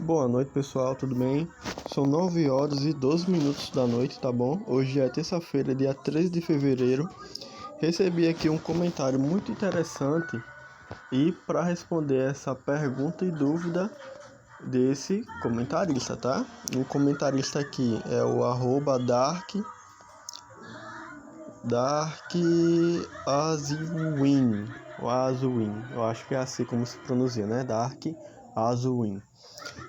Boa noite, pessoal, tudo bem? São 9 horas e 12 minutos da noite, tá bom? Hoje é terça-feira, dia 13 de fevereiro. Recebi aqui um comentário muito interessante e para responder essa pergunta e dúvida desse comentarista, tá? O comentarista aqui é o @DarkAzuin, o Azuin, eu acho que é assim como se pronuncia, né? Dark Azuin.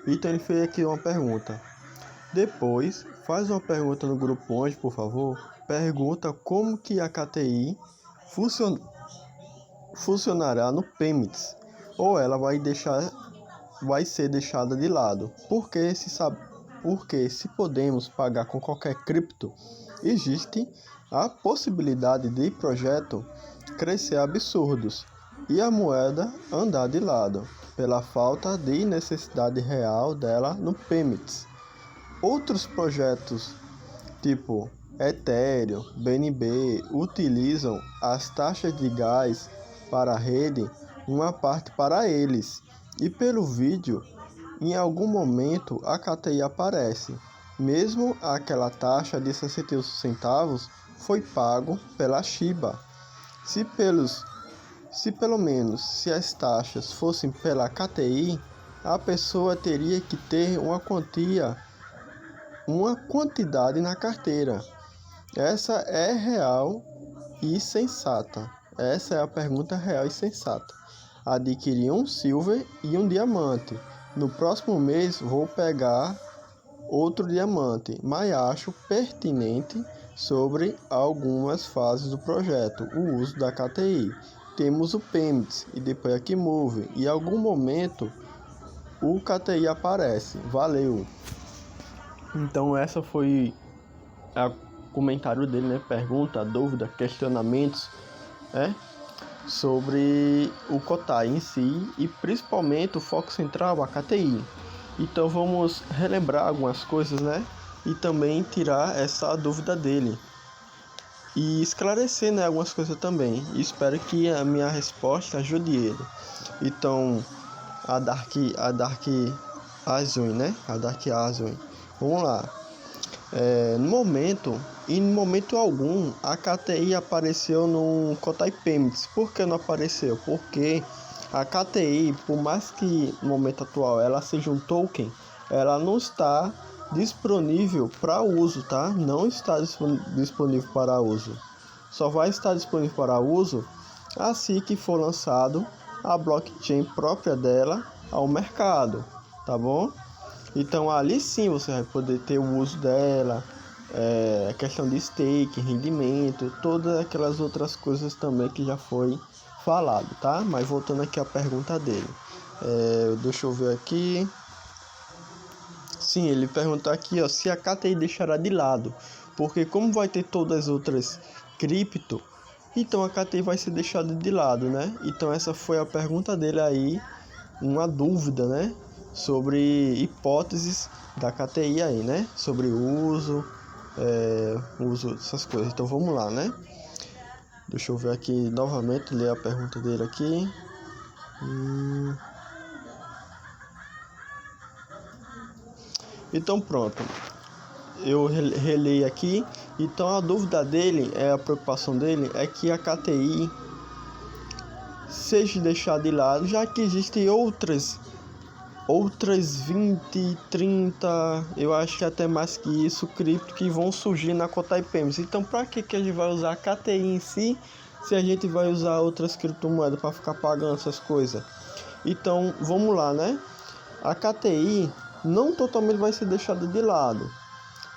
Então ele fez aqui uma pergunta. Depois, faz uma pergunta no grupo onde, por favor. Pergunta como que a KTI funcionará no PEMITS, ou ela vai ser deixada de lado. Porque se podemos pagar com qualquer cripto, existe a possibilidade de projeto crescer absurdos e a moeda andar de lado, pela falta de necessidade real dela no PEMITS. Outros projetos, tipo Ethereum, BNB, utilizam as taxas de gás para a rede, uma parte para eles. E pelo vídeo, em algum momento a KTI aparece. Mesmo aquela taxa de 61 centavos foi pago pela Shiba. Se as taxas fossem pela KTI, a pessoa teria que ter uma quantidade na carteira. Essa é real e sensata. Essa é a pergunta real e sensata. Adquiri um silver e um diamante. No próximo mês vou pegar outro diamante, mas acho pertinente sobre algumas fases do projeto o uso da KTI. Temos o PEMITS e depois a Kimove. E em algum momento o KTI aparece. Valeu! Então essa foi o comentário dele, né? Pergunta, dúvida, questionamentos, sobre o Kotai em si e principalmente o foco central, a KTI. Então vamos relembrar algumas coisas, né? E também tirar essa dúvida dele e esclarecer, né, algumas coisas também. E espero que a minha resposta ajude ele. Então a Dark Azuin, né? A Dark Azuin. Vamos lá. Em momento algum, a KTI apareceu no Kotai PEMITS. Por que não apareceu? Porque a KTI, por mais que no momento atual ela seja um token, ela não está disponível para uso, tá? Não está disponível para uso. Só vai estar disponível para uso assim que for lançado a blockchain própria dela ao mercado, tá bom? Então ali sim você vai poder ter o uso dela, a questão de stake, rendimento, todas aquelas outras coisas também que já foi falado, tá? Mas voltando aqui à pergunta dele, deixa eu ver aqui. Sim, ele perguntou aqui, ó, se a KTI deixará de lado, porque como vai ter todas as outras cripto, então a KTI vai ser deixada de lado, né? Então essa foi a pergunta dele aí, uma dúvida, né? Sobre hipóteses da KTI aí, né? Sobre uso dessas coisas. Então vamos lá, né? Deixa eu ver aqui novamente, ler a pergunta dele aqui. Então pronto, eu relei aqui. Então a dúvida dele, a preocupação dele é que a KTI seja deixada de lado, já que existem outras 20, 30, eu acho que até mais que isso, cripto que vão surgir na Kotai PEMITS. Então para que a gente vai usar a KTI em si, se a gente vai usar outras criptomoedas para ficar pagando essas coisas? Então vamos lá, né? A KTI não totalmente vai ser deixada de lado,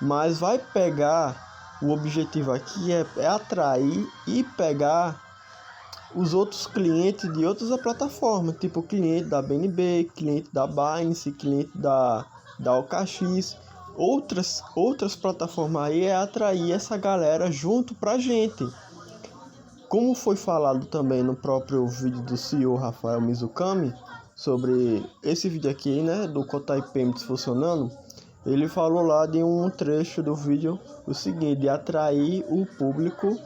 mas vai pegar, o objetivo aqui é atrair e pegar os outros clientes de outras plataformas, tipo cliente da BNB, cliente da Binance, cliente da OKX, outras plataformas aí, é atrair essa galera junto pra gente. Como foi falado também no próprio vídeo do CEO Rafael Mizukami, sobre esse vídeo aqui, né, do Kotai PEMITS funcionando, ele falou lá de um trecho do vídeo o seguinte, de atrair o público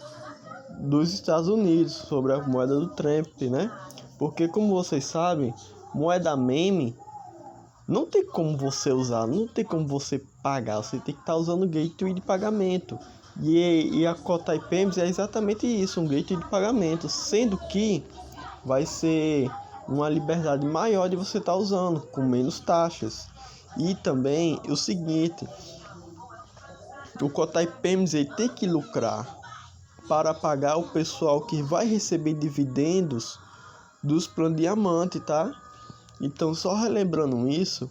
dos Estados Unidos sobre a moeda do Trump, né? Porque como vocês sabem, moeda meme não tem como você usar, não tem como você pagar, você tem que estar usando o gateway de pagamento. E a Kotai Payments é exatamente isso, um gateway de pagamento, sendo que vai ser uma liberdade maior de você estar usando, com menos taxas. E também o seguinte, o Kotai Payments ele tem que lucrar para pagar o pessoal que vai receber dividendos dos planos diamante, tá? Então, só relembrando isso,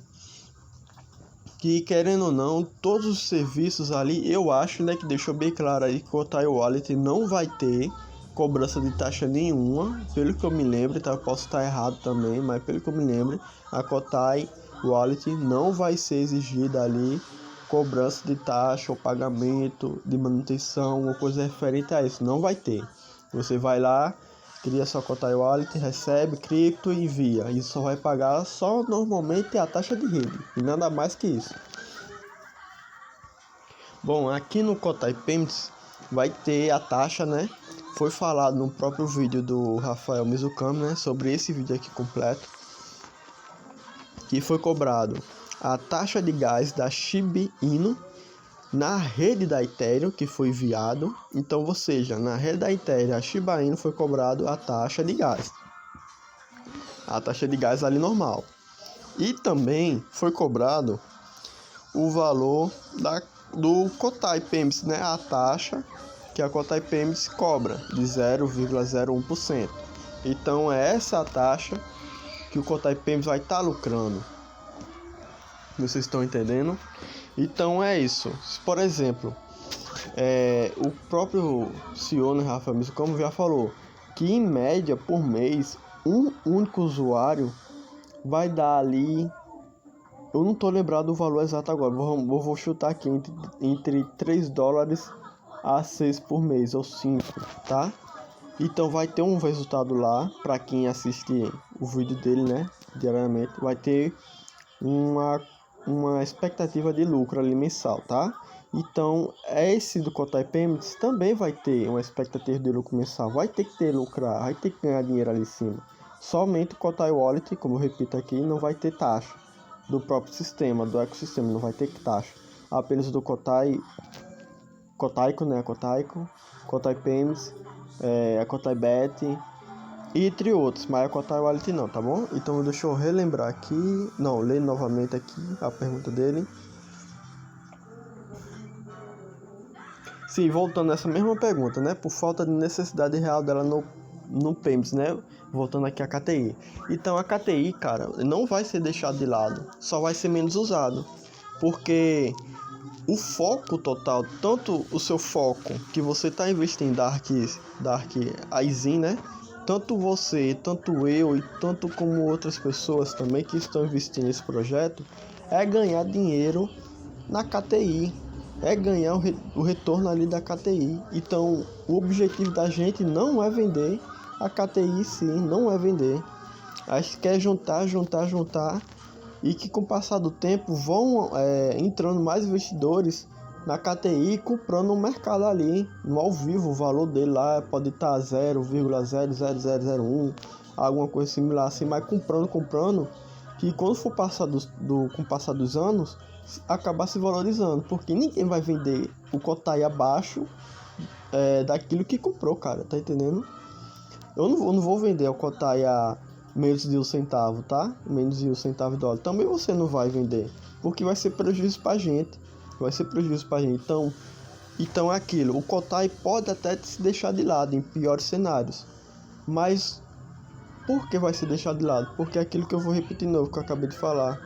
que querendo ou não, todos os serviços ali, eu acho, né, que deixou bem claro aí que o Kotai Wallet não vai ter cobrança de taxa nenhuma, pelo que eu me lembro, tá? Eu posso estar errado também, mas pelo que eu me lembro, a Kotai Wallet não vai ser exigida ali cobrança de taxa ou pagamento de manutenção ou coisa referente a isso, não vai ter. Você vai lá, cria sua Kotai Wallet, recebe cripto e envia. E só vai pagar só normalmente a taxa de rede e nada mais que isso. Bom, aqui no Kotai Payments vai ter a taxa, né? Foi falado no próprio vídeo do Rafael Mizukami, né? Sobre esse vídeo aqui completo. Que foi cobrado a taxa de gás da Shiba Inu na rede da Ethereum, que foi enviado. Então, ou seja, na rede da Ethereum, a Shiba Inu foi cobrado a taxa de gás. A taxa de gás ali normal. E também foi cobrado o valor do Kotai Payments, né? A taxa que a Kotai Payments cobra de 0,01%. Então, é essa a taxa que o Kotai Payments vai estar lucrando. Vocês estão entendendo? Então é isso. Por exemplo, o próprio CEO, né, Rafael Mizukami, já falou que em média por mês um único usuário vai dar ali, eu não tô lembrado do valor exato agora, vou chutar aqui entre 3 dólares a 6 por mês ou 5, tá? Então vai ter um resultado lá para quem assiste o vídeo dele, né, diariamente, vai ter uma expectativa de lucro ali mensal, tá? Então, esse do Kotai Payments também vai ter uma expectativa de lucro mensal, vai ter que ter lucrar, vai ter que ganhar dinheiro ali em cima. Somente o Kotai Wallet, como eu repito aqui, não vai ter taxa do próprio sistema, do ecossistema, não vai ter taxa. Apenas do Kotaico, né? Kotai Payments, a Kotai Bet, entre outros, mas a Kotai Wallet não, tá bom? Então deixa eu relembrar aqui, não, ler novamente aqui a pergunta dele. Sim, voltando nessa mesma pergunta, né? Por falta de necessidade real dela no Payments, né? Voltando aqui a KTI. Então a KTI, cara, não vai ser deixado de lado, só vai ser menos usado. Porque o foco total, tanto o seu foco que você está investindo em Dark Aizen, né? Tanto você, tanto eu e tanto como outras pessoas também que estão investindo nesse projeto, é ganhar dinheiro na KTI, é ganhar o retorno ali da KTI. Então, o objetivo da gente não é vender a KTI, sim, não é vender. A gente quer juntar e que com o passar do tempo vão entrando mais investidores na KTI, comprando no mercado ali, no ao vivo, o valor dele lá pode estar 0,00001, alguma coisa similar assim, mas comprando, que quando for passar com o passar dos anos, acabar se valorizando, porque ninguém vai vender o Kotai abaixo daquilo que comprou, cara, tá entendendo? Eu não vou vender o Kotai a menos de 1 centavo, tá? Menos de 1 centavo de dólar. Também você não vai vender, porque vai ser prejuízo pra gente. Então é aquilo. O Kotai pode até se deixar de lado em piores cenários. Mas por que vai se deixar de lado? Porque é aquilo que eu vou repetir de novo, que eu acabei de falar.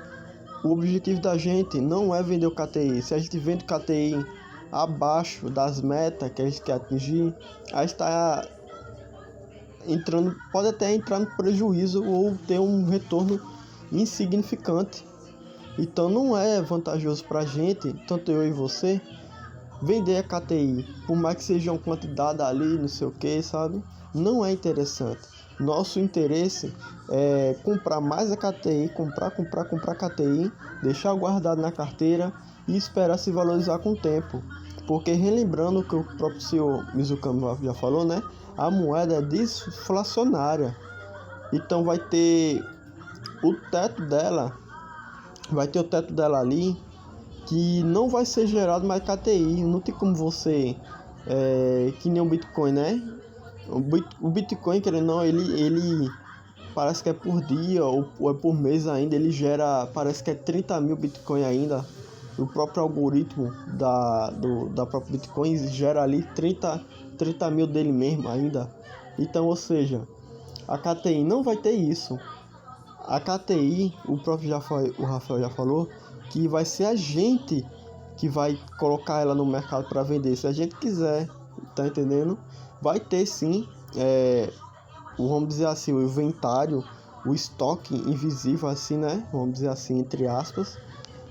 O objetivo da gente não é vender o KTI. Se a gente vende o KTI abaixo das metas que a gente quer atingir, a gente está pode até entrar no prejuízo ou ter um retorno insignificante. Então não é vantajoso pra gente, tanto eu e você, vender a KTI, por mais que seja uma quantidade ali, não sei o que, sabe? Não é interessante. Nosso interesse é comprar mais a KTI, comprar KTI, deixar guardado na carteira e esperar se valorizar com o tempo. Porque relembrando o que o próprio CEO Mizukami já falou, né? A moeda é deflacionária. Então vai ter o teto dela vai ter o teto dela ali, que não vai ser gerado mais KTI. Não tem como você, que nem o Bitcoin, né? O Bitcoin, querendo ou não, ele parece que é por dia ou é por mês ainda. Ele gera, parece que é 30 mil Bitcoin ainda. O próprio algoritmo da própria Bitcoin gera ali 30 mil dele mesmo ainda. Então, ou seja, a KTI não vai ter isso. A KTI, o Rafael já falou, que vai ser a gente que vai colocar ela no mercado para vender, se a gente quiser, tá entendendo? Vai ter sim, vamos dizer assim, o inventário, o estoque invisível assim, né? Vamos dizer assim, entre aspas,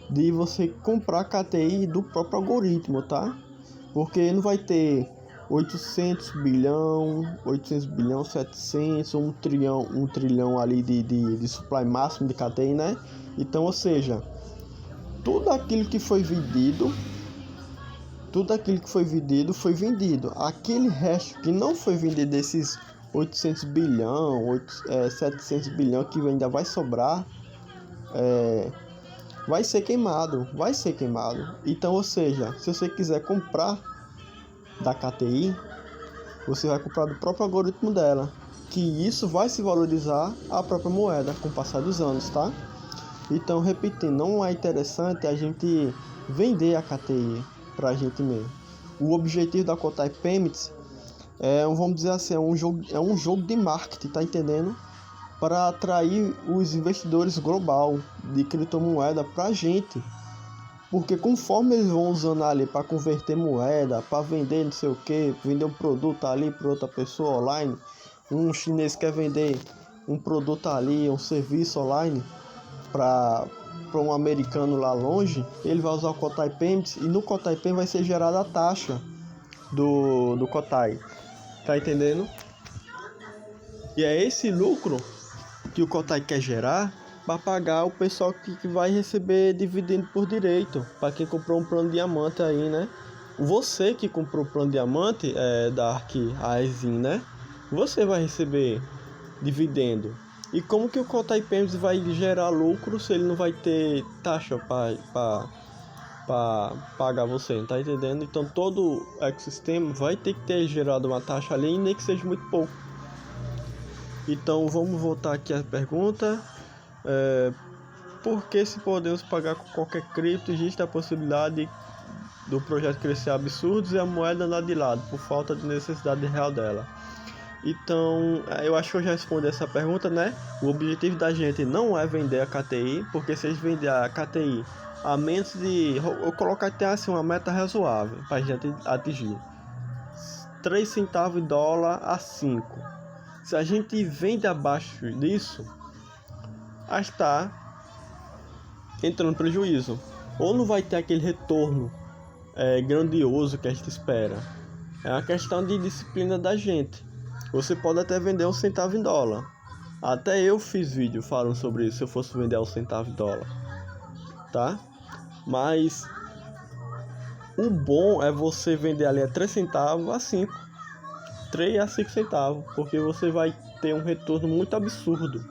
de você comprar KTI do próprio algoritmo, tá? Porque não vai ter 800 bilhão, 700, 1 trilhão ali de supply máximo de KTI, né? Então, ou seja, tudo aquilo que foi vendido, foi vendido. Aquele resto que não foi vendido, desses 800 bilhão, 700 bilhão que ainda vai sobrar, vai ser queimado. Então, ou seja, se você quiser comprar da KTI, você vai comprar do próprio algoritmo dela, que isso vai se valorizar a própria moeda com o passar dos anos, tá? Então, repetindo, não é interessante a gente vender a KTI pra gente mesmo. O objetivo da Kotai Payments vamos dizer assim, é um jogo de marketing, tá entendendo? Para atrair os investidores global de criptomoeda pra gente. Porque conforme eles vão usando ali para converter moeda, para vender não sei o que, vender um produto ali para outra pessoa online, um chinês quer vender um produto ali, um serviço online para um americano lá longe, ele vai usar o Kotai Payments e no Kotai Pay vai ser gerada a taxa do Kotai, tá entendendo? E é esse lucro que o Kotai quer gerar para pagar o pessoal que vai receber dividendo por direito, para quem comprou um plano diamante aí, né? Você que comprou o plano diamante da Ark Aizin, né? Você vai receber dividendo. E como que o Kotai Payments vai gerar lucro se ele não vai ter taxa para pagar você, tá entendendo? Então todo o ecossistema vai ter que ter gerado uma taxa ali, nem que seja muito pouco. Então vamos voltar aqui à pergunta. Por que, se podemos pagar com qualquer cripto, existe a possibilidade do projeto crescer absurdos e a moeda andar de lado, por falta de necessidade real dela? Então, eu acho que eu já respondi essa pergunta, né? O objetivo da gente não é vender a KTI, porque se a gente vender a KTI a menos de... Eu colocar até assim uma meta razoável para a gente atingir 3 centavos de dólar a 5. Se a gente vende abaixo disso, a está entrando no prejuízo. Ou não vai ter aquele retorno grandioso que a gente espera. É uma questão de disciplina da gente. Você pode até vender 1 centavo em dólar. Até eu fiz vídeo falando sobre isso, se eu fosse vender a 1 centavo em dólar, tá? Mas o bom é você vender ali a 3 centavos a 5. 3 a 5 centavos, porque você vai ter um retorno muito absurdo.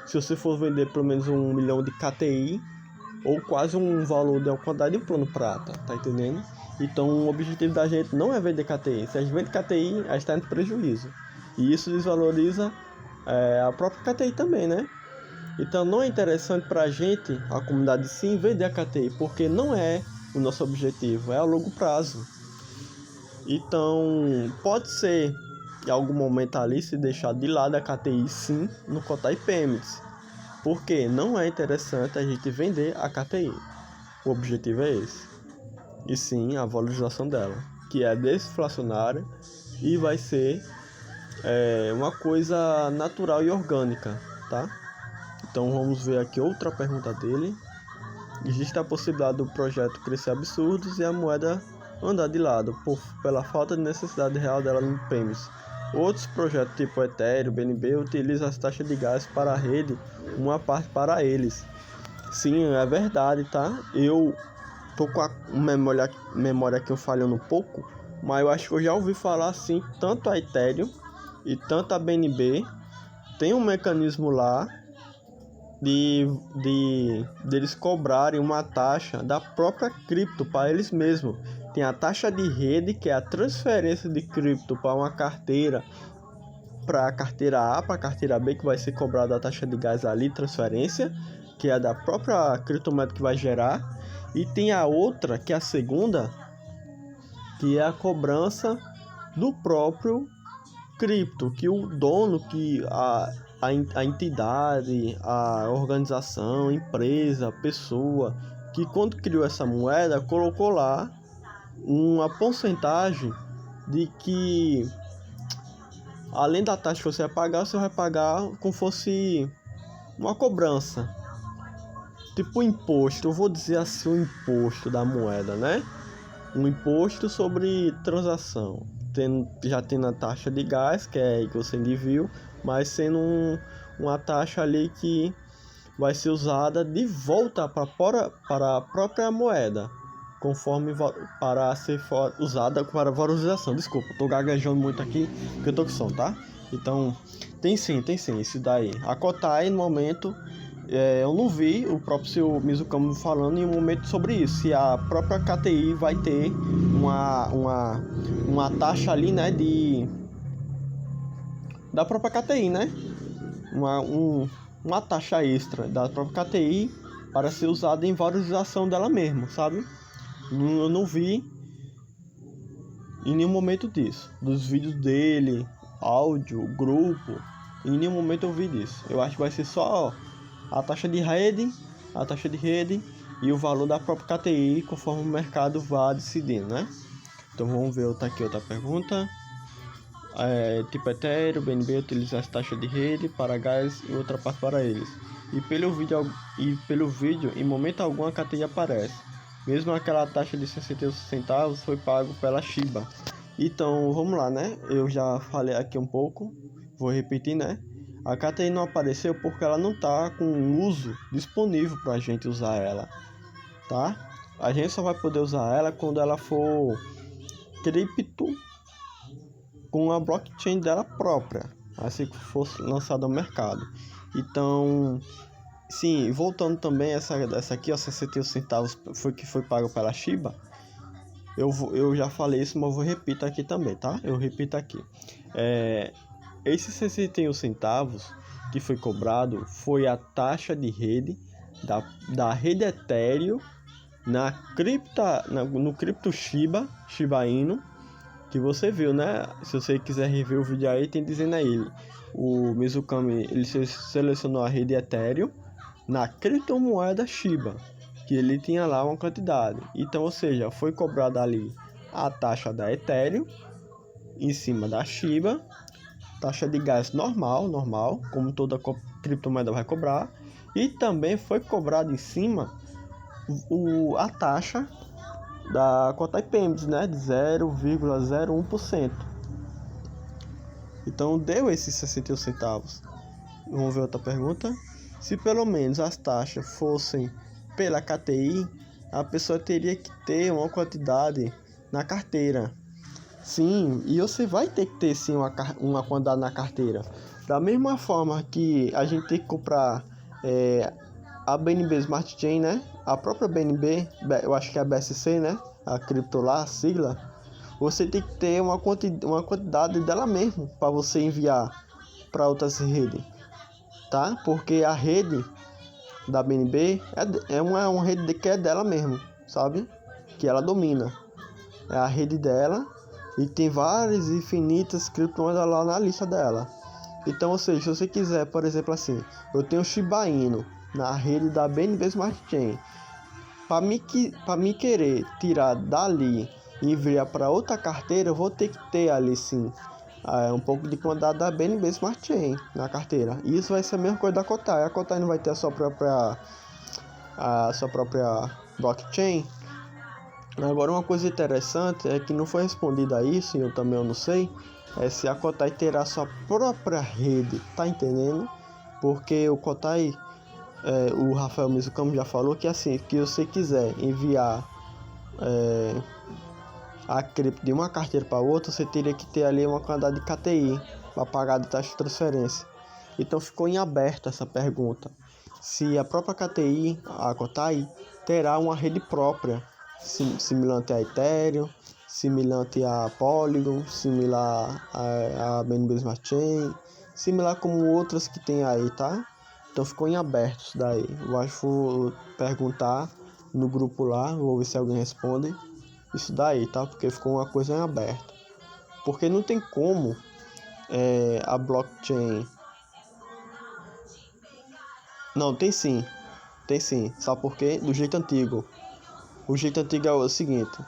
Se você for vender pelo menos 1 milhão de KTI, ou quase um valor de uma quantidade de um plano prata, tá entendendo? Então o objetivo da gente não é vender KTI. Se a gente vende KTI, a gente está em prejuízo. E isso desvaloriza a própria KTI também, né? Então não é interessante pra gente, a comunidade, sim, vender a KTI, porque não é o nosso objetivo, é a longo prazo. Então pode ser em algum momento ali se deixar de lado a KTI, sim, no Kotai Payments, porque não é interessante a gente vender a KTI. O objetivo é esse, e sim a valorização dela, que é desinflacionária e vai ser uma coisa natural e orgânica, tá? Então vamos ver aqui outra pergunta dele. Existe a possibilidade do projeto crescer absurdos e a moeda andar de lado pela falta de necessidade real dela no Payments. Outros projetos tipo Ethereum, BNB utilizam as taxas de gás para a rede, uma parte para eles. Sim, é verdade, tá? Eu tô com a memória aqui falhando um pouco, mas eu acho que eu já ouvi falar assim, tanto a Ethereum e tanto a BNB tem um mecanismo lá deles cobrarem uma taxa da própria cripto para eles mesmos. Tem a taxa de rede, que é a transferência de cripto para uma carteira, para a carteira A para a carteira B, que vai ser cobrada a taxa de gás ali, transferência, que é da própria criptomoeda que vai gerar. E tem a outra, que é a segunda, que é a cobrança do próprio cripto, que o dono, que a entidade, a organização, empresa, pessoa, que quando criou essa moeda, colocou lá uma porcentagem de que, além da taxa que você vai pagar como fosse uma cobrança, tipo imposto, eu vou dizer assim, o imposto da moeda, né? Um imposto sobre transação. Já tendo a taxa de gás, que é que você viu, mas sendo uma taxa ali que vai ser usada de volta para a própria moeda, conforme para ser usada para valorização. Desculpa, estou gaguejando muito aqui, porque eu tô com som, tá? Então, tem sim, isso daí. A Kotai, no momento, eu não vi o próprio seu Mizukami falando em um momento sobre isso, se a própria KTI vai ter uma taxa ali, né, da própria KTI, né, uma taxa extra da própria KTI para ser usada em valorização dela mesma, sabe? Eu não vi em nenhum momento disso, dos vídeos dele, áudio, grupo, em nenhum momento eu vi disso. Eu acho que vai ser só a taxa de rede e o valor da própria KTI, conforme o mercado vá decidindo, né? Então vamos ver outra pergunta. Tipo Ethereum, BNB utiliza as taxas de rede para gás e outra parte para eles. E pelo vídeo, em momento algum a KTI aparece. Mesmo aquela taxa de 61 centavos foi pago pela Shiba. Então vamos lá, né? Eu já falei aqui um pouco, vou repetir, né? A KTI não apareceu porque ela não está com uso disponível para a gente usar ela, tá? A gente só vai poder usar ela quando ela for cripto com a blockchain dela própria, assim que for lançada ao mercado. Então, sim, voltando também essa aqui, ó, 61 centavos foi pago pela Shiba. Eu já falei isso, mas eu vou repetir aqui também, tá? Eu repito aqui. Esses 61 centavos que foi cobrado foi a taxa de rede da rede Ethereum no cripto Shiba Inu, que você viu, né? Se você quiser rever o vídeo aí, tem dizendo aí, o Mizukami, ele selecionou a rede Ethereum na criptomoeda Shiba, que ele tinha lá uma quantidade. Então, ou seja, foi cobrada ali a taxa da Ethereum em cima da Shiba, taxa de gás normal, como toda criptomoeda vai cobrar, e também foi cobrado em cima a taxa da Kotai Payments, né, de 0,01%. Então deu esses 61 centavos. Vamos ver outra pergunta. Se pelo menos as taxas fossem pela KTI, a pessoa teria que ter uma quantidade na carteira. Sim, e você vai ter que ter sim uma quantidade na carteira. Da mesma forma que a gente tem que comprar a BNB Smart Chain, né? A própria BNB, eu acho que é a BSC, né? A cripto lá, a sigla. Você tem que ter uma quantidade dela mesmo para você enviar para outras redes, tá? Porque a rede da BNB é uma rede que é dela mesmo, sabe? Que ela domina. É a rede dela. E tem várias infinitas criptomoedas lá na lista dela. Então, ou seja, se você quiser, por exemplo, assim, eu tenho Shiba Inu na rede da BNB Smart Chain. Para mim querer tirar dali e enviar para outra carteira, eu vou ter que ter ali sim um pouco de quantidade da BNB Smart Chain na carteira. E isso vai ser a mesma coisa da Kotai. A Kotai não vai ter a sua própria blockchain. Agora, uma coisa interessante é que não foi respondida a isso, e eu também não sei, é se a Kotai terá sua própria rede, tá entendendo? Porque o Kotai, o Rafael Mizukami já falou que assim, que você quiser enviar a cripto de uma carteira para outra, você teria que ter ali uma quantidade de KTI para pagar de taxa de transferência. Então ficou em aberto essa pergunta. se a própria KTI, a Kotai, terá uma rede própria, semelhante a Ethereum, semelhante a Polygon, similar a BNB Smart Chain, similar como outras que tem aí, tá? Então ficou em aberto isso daí. Eu acho que vou perguntar no grupo lá, vou ver se alguém responde isso daí, tá? Porque ficou uma coisa em aberto. Porque não tem como a blockchain... Não, tem sim. Tem sim. Sabe por quê? Do jeito antigo. O jeito antigo é o seguinte.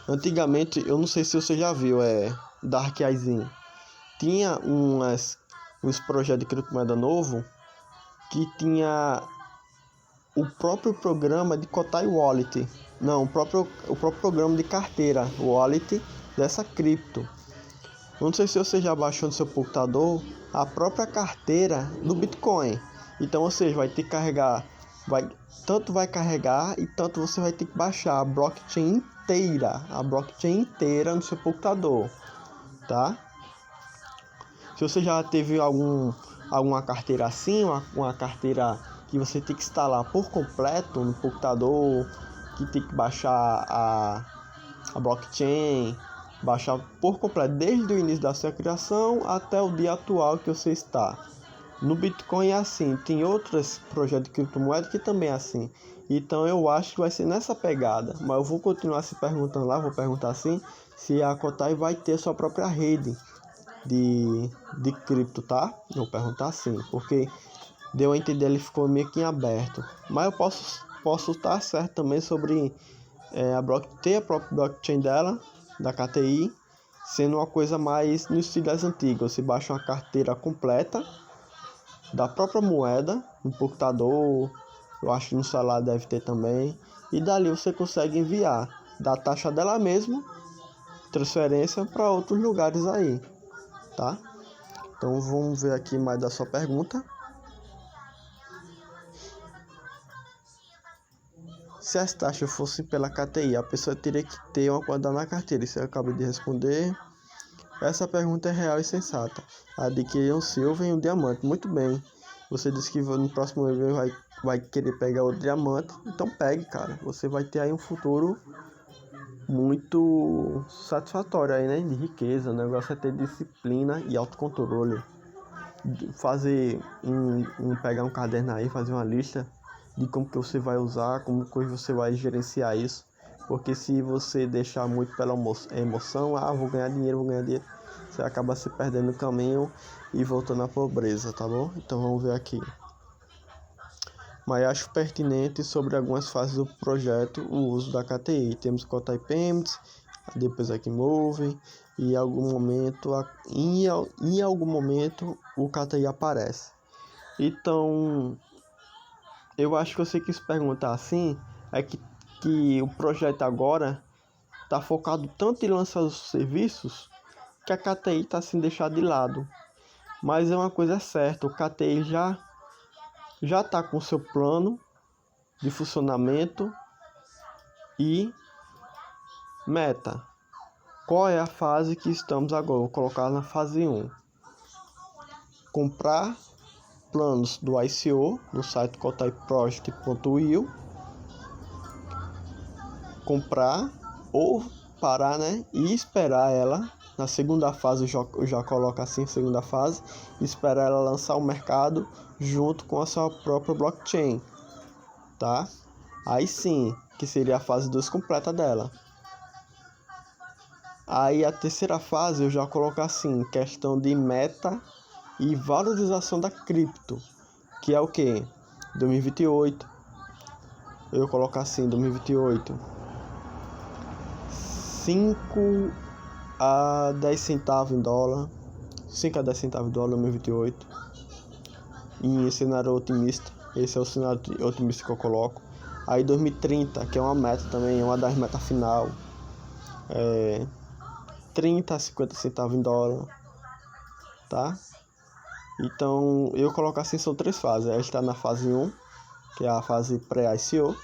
Antigamente, eu não sei se você já viu, Dark Aizen. Tinha uns projetos de criptomoeda novo que tinha o próprio programa de Kotai Wallet. Não, o próprio programa de carteira Wallet dessa cripto. Não sei se você já baixou no seu computador a própria carteira do Bitcoin. Então, ou seja, vai ter que carregar, tanto vai carregar e tanto você vai ter que baixar a blockchain inteira no seu computador, tá? Se você já teve alguma carteira assim, uma carteira que você tem que instalar por completo no computador, que tem que baixar a blockchain, baixar por completo desde o início da sua criação até o dia atual que você está. No Bitcoin é assim, tem outros projetos de criptomoeda que também é assim. Então eu acho que vai ser nessa pegada, mas eu vou continuar se perguntando lá, vou perguntar assim, se a Kotai vai ter sua própria rede de cripto, tá? Vou perguntar assim, porque deu a entender, ele ficou meio que em aberto. Mas eu posso estar certo também sobre ter a própria blockchain dela, da KTI, sendo uma coisa mais no estilo das antigas. Você baixa uma carteira completa da própria moeda no computador, eu acho que no celular deve ter também, e dali você consegue enviar da taxa dela mesmo, transferência para outros lugares aí, tá? Então vamos ver aqui mais da sua pergunta. Se as taxas fossem pela KTI, a pessoa teria que ter uma quantidade na carteira. Isso eu acabei de responder. Essa pergunta é real e sensata. Adquirir um silver e um diamante. Muito bem. Você disse que no próximo evento vai querer pegar o diamante. Então pegue, cara. Você vai ter aí um futuro muito satisfatório aí, né? De riqueza. O negócio é ter disciplina e autocontrole. Pegar um caderno aí, fazer uma lista de como que você vai usar, como que você vai gerenciar isso. Porque se você deixar muito pela emoção, vou ganhar dinheiro, você acaba se perdendo no caminho e voltando à pobreza, tá bom? Então vamos ver aqui. Mas acho pertinente sobre algumas fases do projeto o uso da KTI. Temos Kotai Payments, depois aqui Move, e em algum momento o KTI aparece. Então, eu acho que você quis perguntar assim, é que o projeto agora está focado tanto em lançar os serviços que a KTI está sendo deixada de lado. Mas é uma coisa certa, o KTI já está com seu plano de funcionamento e meta. Qual é a fase que estamos agora? Vou colocar na fase 1. Comprar planos do ICO no site kotaiproject.io. Comprar ou parar, né? E esperar ela. Na segunda fase eu já coloco assim, segunda fase. Esperar ela lançar o mercado junto com a sua própria blockchain. Tá? Aí sim, que seria a fase 2 completa dela. Aí a terceira fase eu já coloco assim, questão de meta e valorização da cripto, que é o que? 2028. Eu coloco assim, 2028. 5 a 10 centavos em dólar. 5 a 10 centavos em dólar 2028. Em cenário otimista. Esse é o cenário otimista que eu coloco. Aí 2030, que é uma meta também, é uma das metas final. 30 a 50 centavos em dólar, tá? Então, eu coloco assim, são 3 fases. Ela está na fase 1, que é a fase pré-ICO.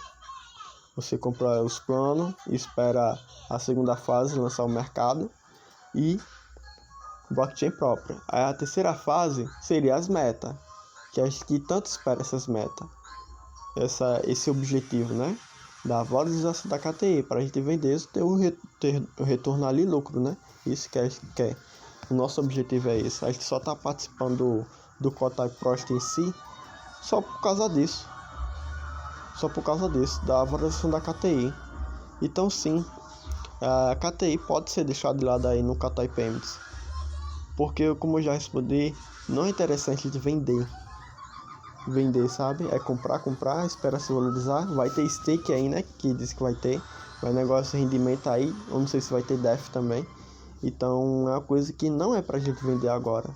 Você compra os planos, espera a segunda fase lançar o mercado e blockchain própria. Aí a terceira fase seria as metas, que a gente tanto espera essas metas. esse objetivo, né? Da valorização da KTI, para a gente vender isso, ter o retorno ali lucro, né? Isso que a gente quer. O nosso objetivo é esse. A gente só está participando do Kotai Prost em si só por causa disso. Só por causa disso, da valorização da KTI. Então sim, a KTI pode ser deixada de lado aí no Kotai Payments. Porque, como eu já respondi, não é interessante de vender, sabe? É comprar, espera se valorizar. Vai ter stake aí, né? Que diz que vai ter. Mas negócio de rendimento aí, eu não sei se vai ter DEF também. Então é uma coisa que não é pra gente vender agora.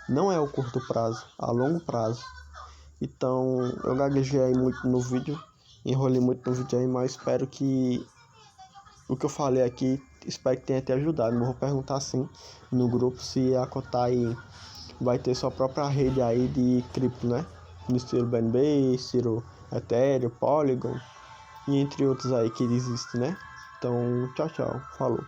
Não é o curto prazo, a longo prazo. Então eu gaguejei aí muito no vídeo, enrolei muito no vídeo aí, mas espero que o que eu falei aqui, espero que tenha te ajudado. Eu vou perguntar sim no grupo se a Kotai vai ter sua própria rede aí de cripto, né? No estilo BNB, estilo Ethereum, Polygon e entre outros aí que existem, né? Então, tchau, falou.